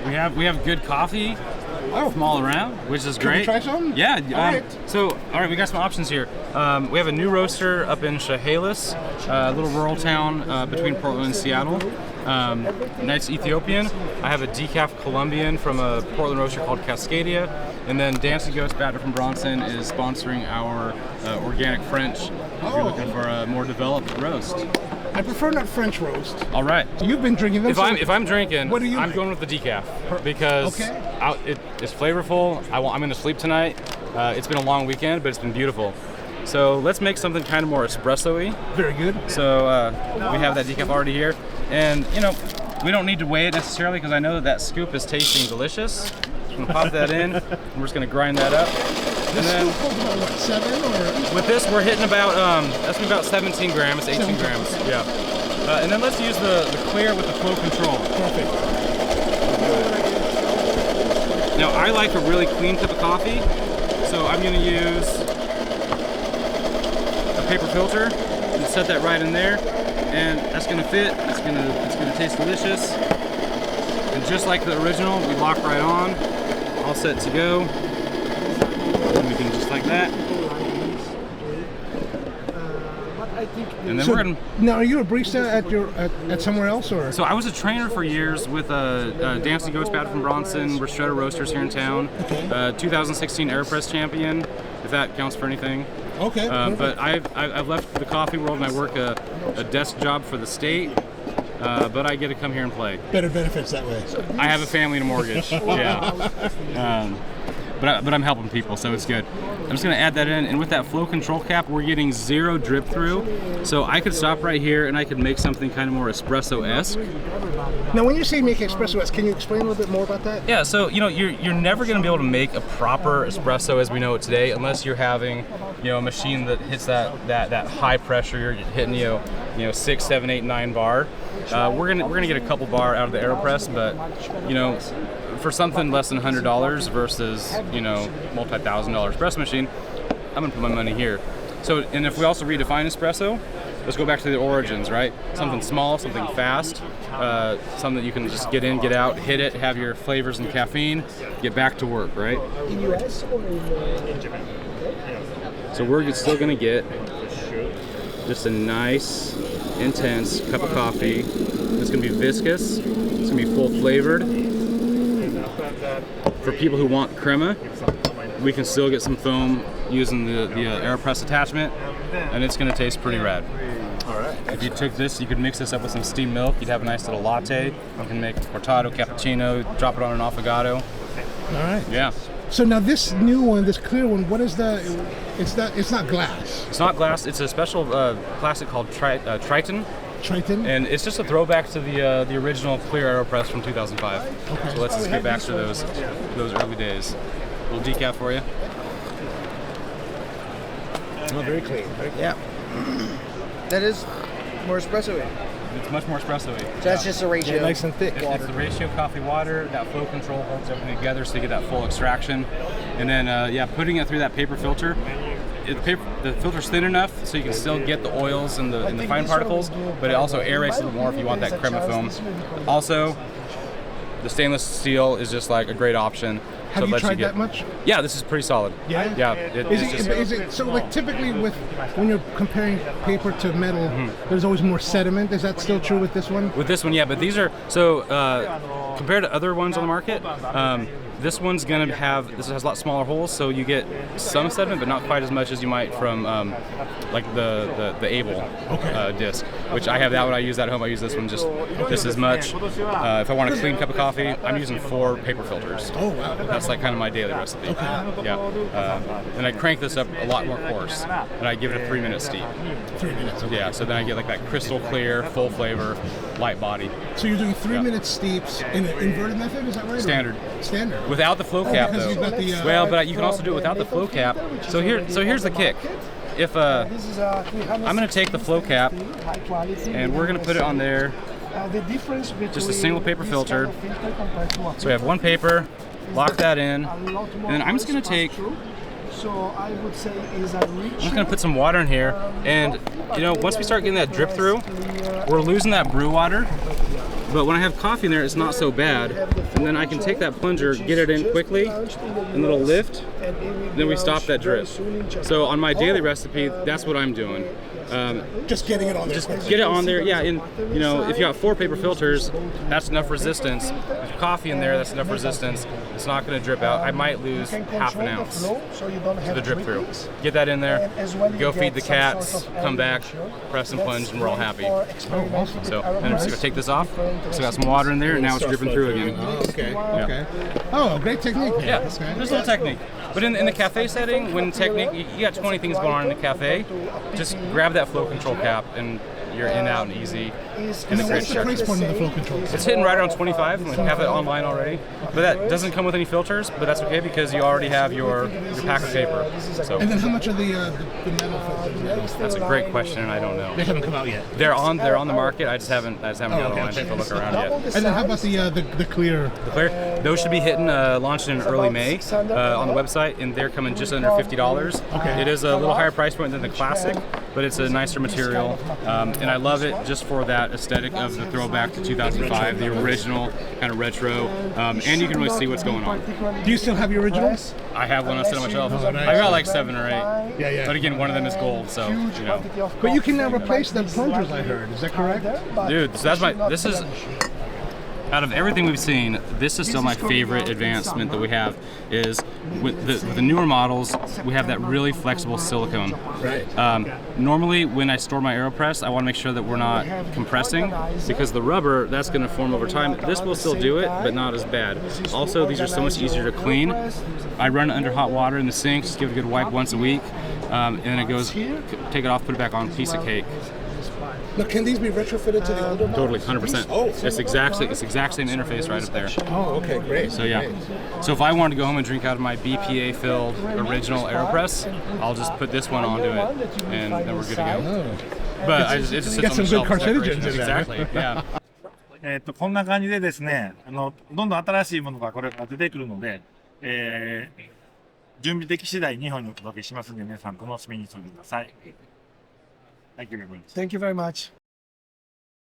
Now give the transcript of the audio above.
We have good coffee from all around, which is great. Can we try some? Yeah. All right, we got some options here. We have a new roaster up in Chehalis, a little rural town between Portland and Seattle. Nice Ethiopian. I have a decaf Colombian from a Portland roaster called Cascadia. And then Dancing Ghost Batter from Bronson is sponsoring our organic French if you're looking for a more developed roast. I prefer not French roast. All right. You've been drinking them. If I'm drinking, what do you I'm going with the decaf because it's flavorful. I'm going to sleep tonight. It's been a long weekend, but it's been beautiful. So let's make something kind of more espresso-y. Very good. So we have that decaf already here. And, you know, we don't need to weigh it necessarily because I know that scoop is tasting delicious. I'm going to pop that in. And we're just going to grind that up. And then, about what, 7 or? With this, we're hitting about, that's about 17 grams, 18 grams. Yeah. And then let's use the clear with the flow control. Perfect. Now, I like a really clean cup of coffee, so I'm going to use a paper filter and set that right in there. And that's going to fit. It's going to taste delicious. And just like the original, we lock right on. All set to go. And we can just like that. And then we're gonna. Now, are you a barista at somewhere else, or? So I was a trainer for years with Dancing Ghost Batter from Bronson. We're Shredder Roasters here in town. Okay. 2016 AeroPress champion, if that counts for anything. Okay. But I've left the coffee world and I work a desk job for the state. But I get to come here and play. Better benefits that way. I have a family and a mortgage. Yeah. But I'm helping people, so it's good. I'm just gonna add that in, and with that flow control cap, we're getting 0 drip through. So I could stop right here and I could make something kind of more espresso-esque. Now, when you say make espresso-esque, can you explain a little bit more about that? Yeah, so you know, you're never gonna be able to make a proper espresso as we know it today unless you're having, you know, a machine that hits that high pressure. You're hitting, you know, 6, 7, 8, 9 bar. We're gonna get a couple bar out of the AeroPress, but you know, for something less than $100 versus, you know, multi-$1,000 espresso machine, I'm gonna put my money here. So, and if we also redefine espresso, let's go back to the origins, right? Something small, something fast, something that you can just get in, get out, hit it, have your flavors and caffeine, get back to work, right? In US or in Japan? So we're still gonna get just a nice, intense cup of coffee. It's gonna be viscous, it's gonna be full flavored. For people who want crema, we can still get some foam using the AeroPress attachment, and it's going to taste pretty rad. All right. If you took this, you could mix this up with some steamed milk. You'd have a nice little latte. You can make cortado, cappuccino, drop it on an affogato. All right. Yeah. So now this new one, this clear one, what is the? It's not glass. It's not glass. It's a special plastic called Triton. Triton. And it's just a throwback to the original clear AeroPress from 2005. Okay. So let's just get back to those early days. A little decaf for you. Oh, very clean. Yeah. That is more espresso-y. It's much more espresso-y. So that's just a ratio. Yeah, nice and thick. It's the ratio coffee water. That flow control holds everything together so you get that full extraction. And then, putting it through that paper filter. The filter's thin enough so you can still get the oils and the fine particles, but it also aerates it more if you want that crema foam. Also, the stainless steel is just like a great option. Have you tried that much? Yeah, this is pretty solid. Yeah? Yeah. Is it so like typically when you're comparing paper to metal, there's always more sediment? Is that still true with this one? With this one, yeah, but these are, so compared to other ones on the market, this one's gonna this has a lot smaller holes, so you get some sediment, but not quite as much as you might from like the Able disc, which I have that one. I use that at home. I use this one just as much. If I want a clean cup of coffee, I'm using 4 paper filters. Oh wow. That's like kind of my daily recipe. Okay. Yeah. And I crank this up a lot more coarse, and I give it a 3-minute steep. 3 minutes. Okay. Yeah. So then I get like that crystal clear, full flavor, light body. So you're doing 3-minute steeps in an inverted method, is that right? Standard. Standard. Without the flow cap, because though. you've got the, well, but you can also do it without the flow cap. So here's the kick. If I'm going to take the flow cap and we're going to put it on there, just a single paper filter. So we have one paper, lock that in, and then I'm just going to take. I'm just going to put some water in here, and you know, once we start getting that drip through, we're losing that brew water. But when I have coffee in there, it's not so bad. And then I can take that plunger, get it in quickly, and it'll lift. Then we stop that drip. So on my daily recipe, that's what I'm doing. Just getting it on there. Just get it on there, yeah. And you know, if you got 4 paper filters, that's enough resistance. With coffee in there, that's enough resistance. It's not going to drip out. I might lose half an ounce to the drip through. Get that in there. Go feed the cats. Come back, press and plunge, and we're all happy. So then I'm just going to take this off. So got some water in there, and now it's dripping through again. Okay. Oh, great technique. Yeah, there's a little technique. But in the cafe setting, when technique, you got 20 things going on in the cafe, just grab that flow control cap and you're in, out, and easy. And What's the price point of the flow control? It's hitting right around 25. We have it online already. But that doesn't come with any filters, but that's okay because you already have your pack of paper. So. And then how much are the metal filters? That's a great question, and I don't know. They haven't come out yet. They're on the market. I just haven't got online to look around yet. And then how about the clear? The clear, those should be hitting launching in early May on the website, and they're coming just under $50. Okay. It is a little higher price point than the classic, but it's a nicer material, and I love it just for that aesthetic of the throwback to 2005, the original kind of retro, and you can really see what's going on. Do you still have your originals? I have one on set on my shelf. Oh, nice. I got like 7 or 8. Yeah. But again, one of them is gold, so you know. But you can now replace the plungers, I heard. Is that correct? Dude, so this is out of everything we've seen, this is still my favorite advancement that we have. Is with the newer models, we have that really flexible silicone. Right. Normally, when I store my AeroPress, I want to make sure that we're not compressing because the rubber, that's going to form over time. This will still do it, but not as bad. Also, these are so much easier to clean. I run it under hot water in the sink, just give it a good wipe once a week, and then it goes, take it off, put it back on, piece of cake. Now, can these be retrofitted to the older models? Totally, 100%. Oh, it's exact same interface right up there. Oh, okay, great. So yeah, so if I wanted to go home and drink out of my BPA-filled original AeroPress, I'll just put this one onto it, and then we're good to go. But it just sits on the shelf as decoration. Exactly, yeah. こんな感じでですね、どんどん新しいものがこれから出てくるので、準備でき次第日本にお届けしますので、皆さん楽しみにしておいてください。Thank you very much. Thank you very much.